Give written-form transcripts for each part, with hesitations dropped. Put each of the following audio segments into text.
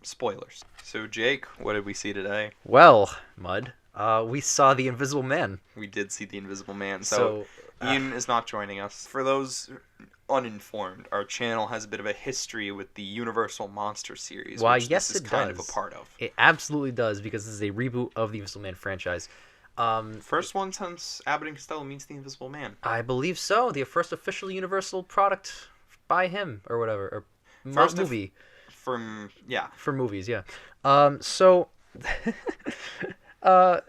spoilers. So, Jake, what did we see today? Well, Mud, we saw The Invisible Man. We did see The Invisible Man. So Ian is not joining us. For those uninformed, our channel has a bit of a history with the Universal Monster series, Why, which yes, this is it kind does. of a part of. It absolutely does, because this is a reboot of the Invisible Man franchise. First one since Abbott and Costello meets the Invisible Man. I believe so. The first official Universal product by him, or whatever. Or First movie. For movies, yeah. So... I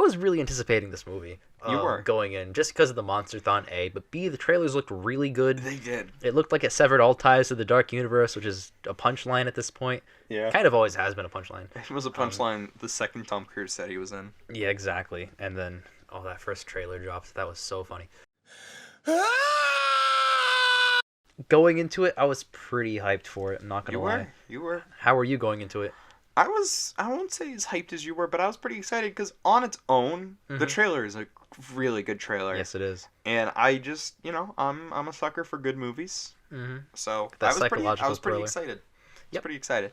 was really anticipating this movie. You were. Going in, just because of the Monsterthon A, but B, the trailers looked really good. They did. It looked like it severed all ties to the Dark Universe, which is a punchline at this point. Yeah. Kind of always has been a punchline. It was a punchline the second Tom Cruise said he was in. Yeah, exactly. And then, that first trailer dropped. That was so funny. Going into it, I was pretty hyped for it. I'm not gonna lie. You were. How were you going into it? I won't say as hyped as you were, but I was pretty excited because on its own, the trailer is a really good trailer. Yes, it is. And I just, I'm a sucker for good movies. Mm-hmm. So That I was pretty thriller. excited. Yep. Pretty excited.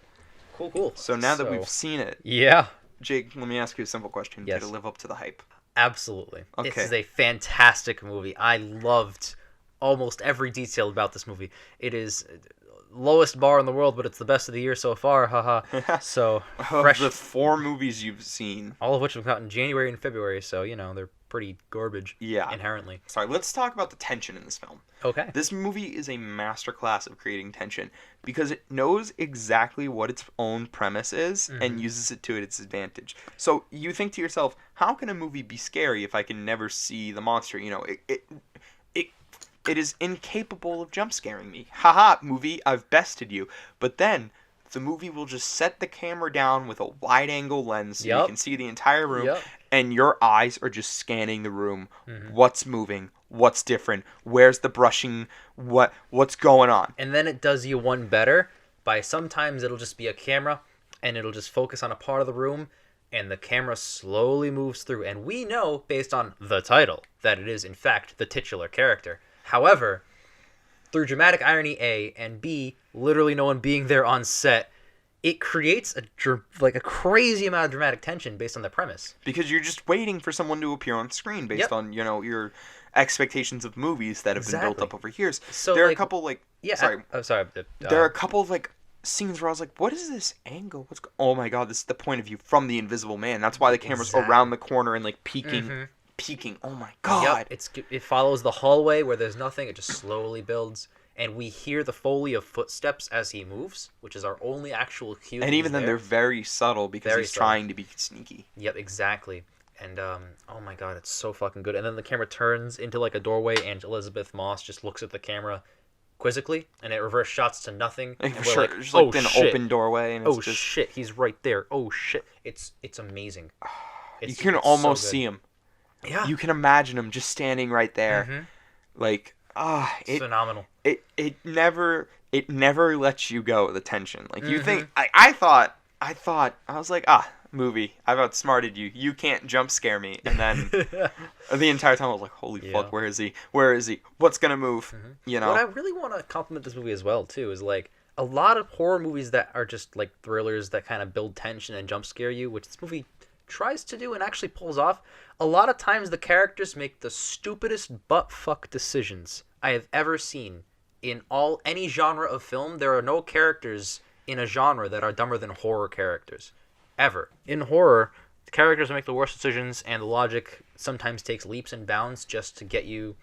Cool. So now that we've seen it, yeah, Jake, let me ask you a simple question. Yes. Did it live up to the hype? Absolutely. Okay. This is a fantastic movie. I loved almost every detail about this movie. It is lowest bar in the world, but it's the best of the year so far. Haha. So fresh. Of the 4 movies you've seen, all of which have come out in January and February, so they're pretty garbage. Yeah. Inherently. Sorry, let's talk about the tension in this film. Okay. This movie is a masterclass of creating tension because it knows exactly what its own premise is and uses it to its advantage. So you think to yourself, how can a movie be scary if I can never see the monster? It is incapable of jump scaring me. Haha, movie, I've bested you. But then the movie will just set the camera down with a wide angle lens so you can see the entire room, and your eyes are just scanning the room. What's moving? What's different? Where's the brushing? What's going on? And then it does you one better by sometimes it'll just be a camera and it'll just focus on a part of the room and the camera slowly moves through. And we know, based on the title, that it is in fact the titular character. However, through dramatic irony A and B, literally no one being there on set, it creates a crazy amount of dramatic tension based on the premise. Because you're just waiting for someone to appear on screen based on your expectations of movies that have been built up over years. So there are a couple there are a couple of scenes where I was like, what is this angle? Oh my god, this is the point of view from the Invisible Man. That's why the camera's around the corner and peeking. Oh my god. Yep, it follows the hallway where there's nothing. It just slowly builds, and we hear the foley of footsteps as he moves, which is our only actual cue. And even then, they're very subtle because he's trying to be sneaky. Yep, exactly. And oh my god, it's so fucking good. And then the camera turns into a doorway, and Elizabeth Moss just looks at the camera quizzically, and it reverse shots to nothing. And we're just an open doorway. And it's shit, he's right there. Oh shit, it's amazing. You can almost see him. Yeah. You can imagine him just standing right there. It's phenomenal. It never lets you go, the tension. You think I thought I was like, movie, I've outsmarted you. You can't jump scare me. And then the entire time I was like, holy fuck, where is he? What's gonna move? What I really want to compliment this movie as well too is a lot of horror movies that are just thrillers that kind of build tension and jump scare you, which this movie tries to do and actually pulls off. A lot of times the characters make the stupidest butt-fuck decisions I have ever seen. In any genre of film, there are no characters in a genre that are dumber than horror characters. Ever. In horror, the characters make the worst decisions, and the logic sometimes takes leaps and bounds just to get you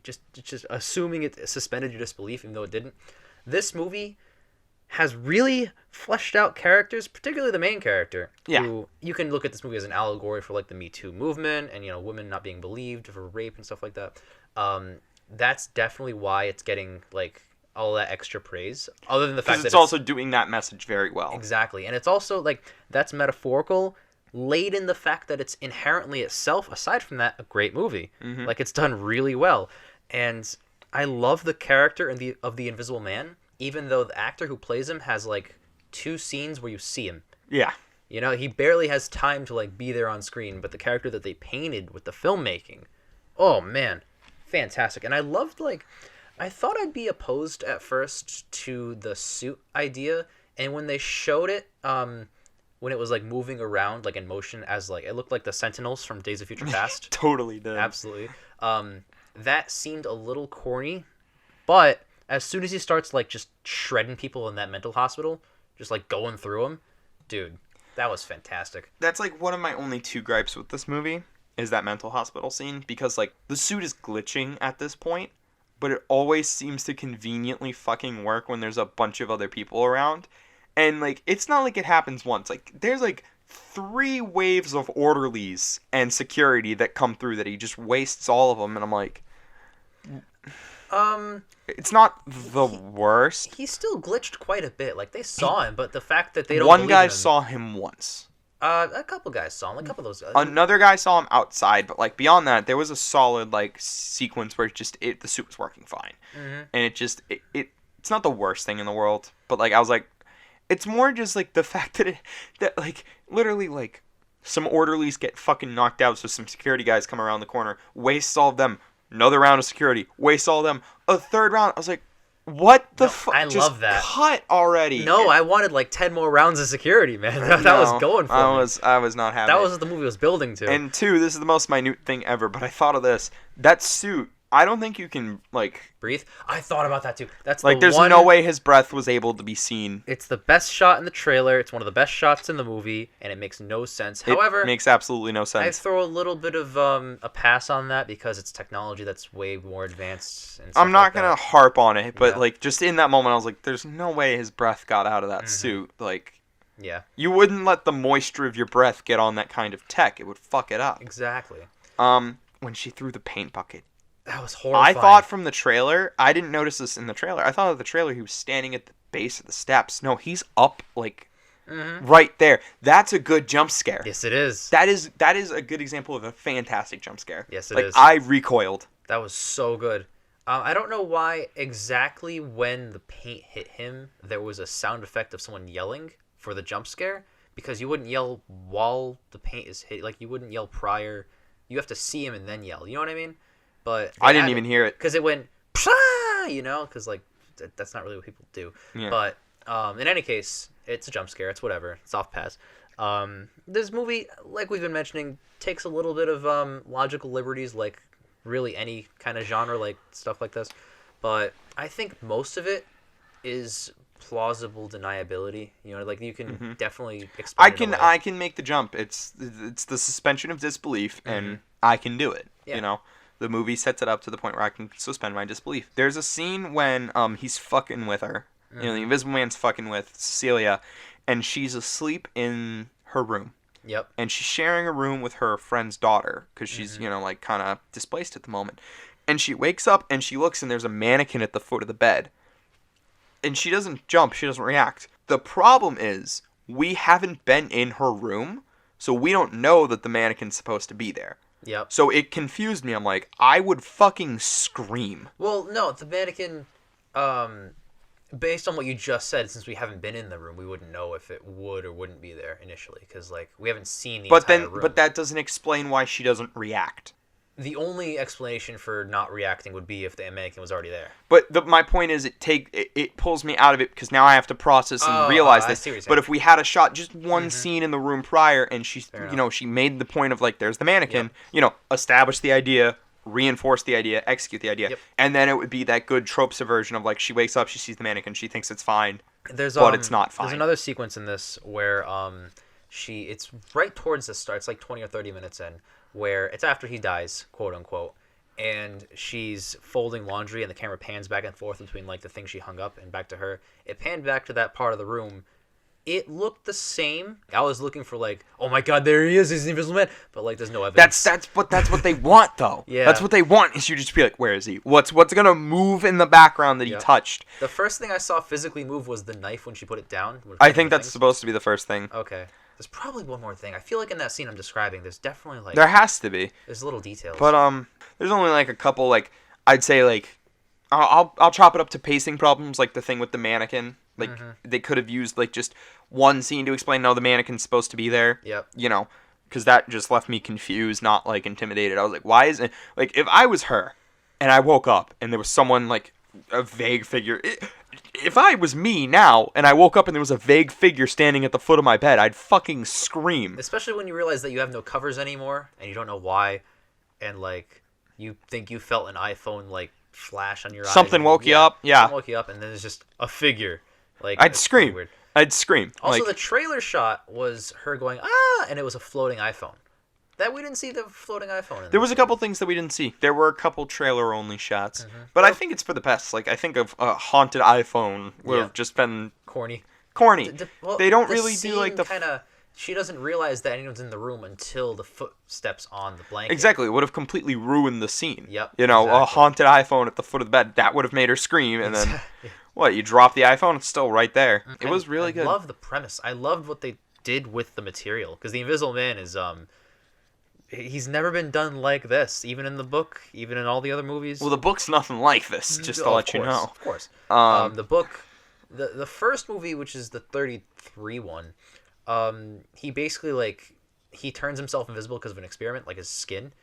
just assuming it suspended your disbelief, even though it didn't. This movie has really fleshed out characters, particularly the main character. Yeah. Who you can look at this movie as an allegory for the Me Too movement and women not being believed for rape and stuff like that. That's definitely why it's getting all that extra praise. Other than the fact that it's also doing that message very well. Exactly, and it's also that's metaphorical, laid in the fact that it's inherently itself, aside from that, a great movie. It's done really well, and I love the character of the Invisible Man. Even though the actor who plays him has 2 scenes where you see him. Yeah. He barely has time to be there on screen, but the character that they painted with the filmmaking, oh man, fantastic. And I loved I thought I'd be opposed at first to the suit idea And when they showed it, when it was like moving around like in motion as like it looked like the Sentinels from Days of Future Past. Totally did. Absolutely. That seemed a little corny, but as soon as he starts like just shredding people in that mental hospital, just like going through them, dude, that was fantastic. That's like one of my only 2 gripes with this movie is that mental hospital scene, because like the suit is glitching at this point, but it always seems to conveniently fucking work when there's a bunch of other people around. And like it's not like it happens once. Like there's like 3 waves of orderlies and security that come through that he just wastes all of them, and I'm like, it's not the worst. He still glitched quite a bit. Like they saw him, but the fact that they don't. One guy saw him once. A couple guys saw him. A couple of those guys. Another guy saw him outside, but like beyond that, there was a solid like sequence where the suit was working fine, and it's not the worst thing in the world. But like I was like, it's more just like the fact that like literally like some orderlies get fucking knocked out, so some security guys come around the corner, waste all of them. Another round of security, waste all of them. A third round, I was like, what the fuck? I love that. Cut already. No, I wanted like 10 more rounds of security, man. That was going for me. I was not happy. That was what the movie was building to. And 2, this is the most minute thing ever, but I thought of this. That suit, I don't think you can, like... breathe? I thought about that, too. That's like, there's no way his breath was able to be seen. It's the best shot in the trailer. It's one of the best shots in the movie, and it makes no sense. However... It makes absolutely no sense. I throw a little bit of a pass on that because it's technology that's way more advanced. And I'm not going to harp on it, but, like, just in that moment, I was like, there's no way his breath got out of that suit. Like... yeah. You wouldn't let the moisture of your breath get on that kind of tech. It would fuck it up. Exactly. When she threw the paint bucket. That was horrifying. I thought from the trailer, I didn't notice this in the trailer. I thought of the trailer he was standing at the base of the steps. No, he's up like right there. That's a good jump scare. Yes, it is. That is a good example of a fantastic jump scare. Yes, it is. I recoiled. That was so good. I don't know why exactly when the paint hit him, there was a sound effect of someone yelling for the jump scare, because you wouldn't yell while the paint is hit. Like, you wouldn't yell prior. You have to see him and then yell. You know what I mean? But I didn't even hear it. Because it went, psha, you know? Because, like, that's not really what people do. Yeah. But in any case, it's a jump scare. It's whatever. It's off pass. This movie, like we've been mentioning, takes a little bit of logical liberties, like really any kind of genre, like stuff like this. But I think most of it is plausible deniability. You know, like you can definitely explain I can make the jump. It's the suspension of disbelief, and I can do it. Yeah. You know, the movie sets it up to the point where I can suspend my disbelief. There's a scene when he's fucking with her. You know, the Invisible Man's fucking with Cecilia, and she's asleep in her room. Yep. And she's sharing a room with her friend's daughter because she's, you know, like kind of displaced at the moment. And she wakes up and she looks, and there's a mannequin at the foot of the bed. And she doesn't jump. She doesn't react. The problem is we haven't been in her room, so we don't know that the mannequin's supposed to be there. Yep. So it confused me. I'm like, I would fucking scream. Well, no, the mannequin, based on what you just said, since we haven't been in the room, we wouldn't know if it would or wouldn't be there initially, because like we haven't seen the entire room. But that doesn't explain why she doesn't react. The only explanation for not reacting would be if the mannequin was already there. But my point is, it pulls me out of it because now I have to process and realize this. But if we had a shot, just one scene in the room prior, and she's, you know, she made the point of like, there's the mannequin, you know, establish the idea, reinforce the idea, execute the idea, and then it would be that good trope subversion of like, she wakes up, she sees the mannequin, she thinks it's fine, but it's not fine. There's another sequence in this where it's right towards the start, it's like 20 or 30 minutes in, where it's after he dies, quote unquote, and she's folding laundry and the camera pans back and forth between like the thing she hung up and back to her. It panned back to that part of the room. It looked the same. I was looking for like, oh my god, there he is, he's the Invisible Man, but like there's no evidence. That's what they want though. Yeah. That's what they want, is you just be like, where is he? What's gonna move in the background that he touched? The first thing I saw physically move was the knife when she put it down. I think that's supposed to be the first thing. Okay. There's probably one more thing. I feel like in that scene I'm describing, there's definitely like... There has to be. There's little details. But there's only like a couple, like, I'd say like, I'll chop it up to pacing problems, like the thing with the mannequin. Like, they could have used like just one scene to explain, no, the mannequin's supposed to be there. Yep. You know, because that just left me confused, not like intimidated. I was like, why isn't... Like, if I was her and I woke up and there was someone like... a vague figure. if I was me now and I woke up and there was a vague figure standing at the foot of my bed, I'd fucking scream. Especially when you realize that you have no covers anymore and you don't know why, and like you think you felt an iPhone like flash on your eyes. Something woke you up. Yeah. Something woke you up, and then there's just a figure. Like I'd scream. Weird. I'd scream. Also, like, the trailer shot was her going and it was a floating iPhone. That we didn't see the floating iPhone. There was a couple things that we didn't see. There were a couple trailer-only shots, but I think it's for the best. Like I think a haunted iPhone would have just been corny. Well, they don't really do like the kind of. She doesn't realize that anyone's in the room until the footsteps on the blanket. Exactly, it would have completely ruined the scene. Yep. You know, exactly. A haunted iPhone at the foot of the bed, that would have made her scream, and then what? You drop the iPhone, it's still right there. It was really good. I love the premise. I loved what they did with the material because the Invisible Man is he's never been done like this, even in the book, even in all the other movies. Well, the book's nothing like this, just to let you know. Of course. The book, the first movie, which is the 33 one, he basically, like, he turns himself invisible because of an experiment, like his skin.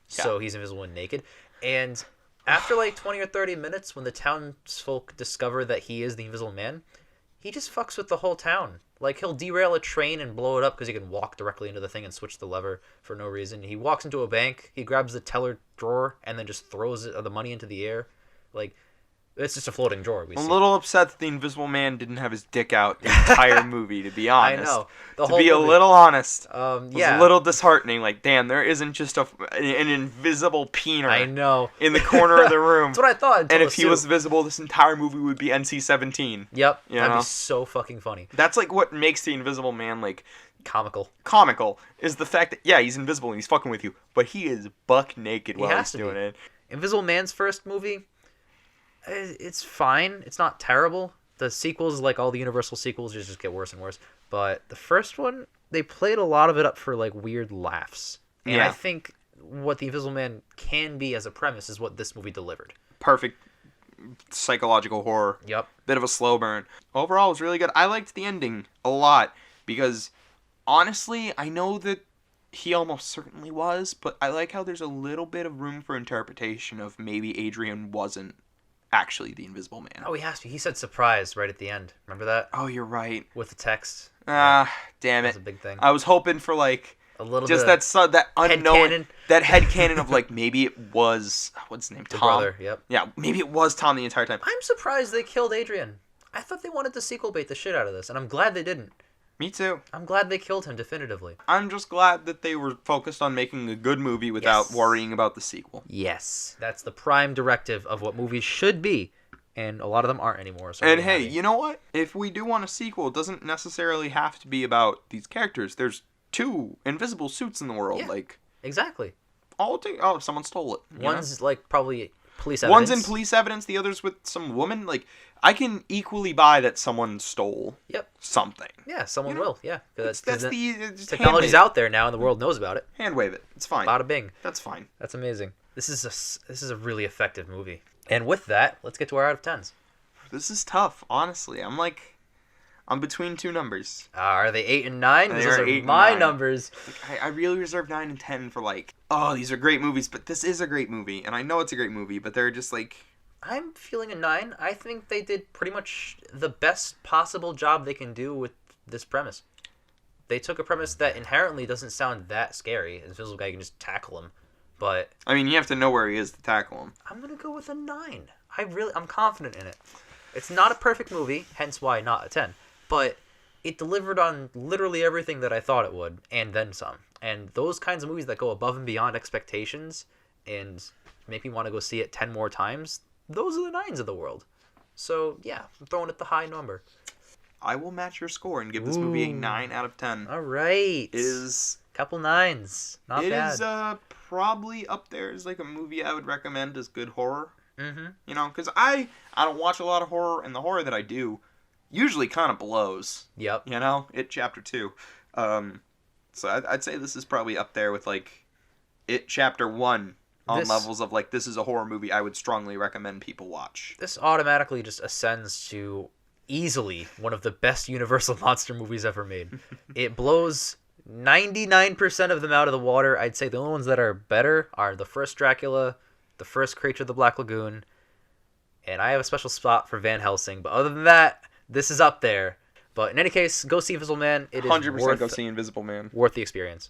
Yeah. So he's invisible and naked. And after, like, 20 or 30 minutes, when the townsfolk discover that he is the Invisible Man, he just fucks with the whole town. Like, he'll derail a train and blow it up because he can walk directly into the thing and switch the lever for no reason. He walks into a bank, he grabs the teller drawer, and then just throws the money into the air. Like, it's just a floating drawer. I'm a little upset that the Invisible Man didn't have his dick out the entire movie, to be honest. I know. To be a little honest, it was a little disheartening. Like, damn, there isn't just an invisible peener I know. in the corner of the room. That's what I thought. And if he was visible, this entire movie would be NC-17. Yep. That'd be so fucking funny. That's, like, what makes the Invisible Man, like... Comical. Is the fact that, yeah, he's invisible and he's fucking with you, but he is buck naked while he's doing it. Invisible Man's first movie... It's fine. It's not terrible. The sequels, like all the Universal sequels, just get worse and worse. But the first one, they played a lot of it up for like weird laughs. And I think what the Invisible Man can be as a premise is what this movie delivered. Perfect psychological horror. Yep. Bit of a slow burn. Overall, it was really good. I liked the ending a lot because, honestly, I know that he almost certainly was, but I like how there's a little bit of room for interpretation of maybe Adrian wasn't actually the Invisible Man. Oh, he has to. He said surprise right at the end. Remember that? Oh, you're right. With the text. Damn it. That's a big thing. I was hoping for like a little just bit that unknown that headcanon of like maybe it was what's his name? Tom. Brother, yep. Yeah, maybe it was Tom the entire time. I'm surprised they killed Adrian. I thought they wanted to sequel bait the shit out of this, and I'm glad they didn't. Me too. I'm glad they killed him definitively. I'm just glad that they were focused on making a good movie without worrying about the sequel. Yes. That's the prime directive of what movies should be. And a lot of them aren't anymore. So and hey, you know what? If we do want a sequel, it doesn't necessarily have to be about these characters. There's 2 invisible suits in the world. Yeah, like exactly. Someone stole it. One's like probably police evidence. One's in police evidence. The other's with some woman. Like I can equally buy that someone stole. Something. Yeah, someone will. Yeah, that's the technology's out there now, and the world knows about it. Hand wave it. It's fine. Bada bing. That's fine. That's amazing. This is a really effective movie. And with that, let's get to our out of 10s. This is tough, honestly. I'm between 2 numbers. Are they 8 and 9? Those are my numbers. Like, I really reserve 9 and 10 for like, oh, these are great movies, but this is a great movie, and I know it's a great movie, but they're just like... I'm feeling a 9. I think they did pretty much the best possible job they can do with this premise. They took a premise that inherently doesn't sound that scary. An invisible guy can just tackle him. But I mean, you have to know where he is to tackle him. I'm gonna go with a 9. I'm confident in it. It's not a perfect movie, hence why not a 10. But it delivered on literally everything that I thought it would, and then some. And those kinds of movies that go above and beyond expectations and make me want to go see it 10 more times, those are the 9s of the world. So yeah, I'm throwing it the high number. I will match your score and give this movie a 9 out of 10. All right. It is... Couple 9s. Not bad. It is probably up there as like a movie I would recommend as good horror. Mm-hmm. You know, because I don't watch a lot of horror, and the horror that I do usually kind of blows. Yep. You know, It Chapter 2. So I'd say this is probably up there with like It Chapter 1 on levels of like this is a horror movie I would strongly recommend people watch. This automatically just ascends to easily one of the best Universal monster movies ever made. It blows 99% of them out of the water. I'd say the only ones that are better are the first Dracula, the first Creature of the Black Lagoon, And I have a special spot for Van Helsing. But other than that, this is up there. But in any case, go see Invisible Man. It is 100% go see Invisible Man. Worth the experience.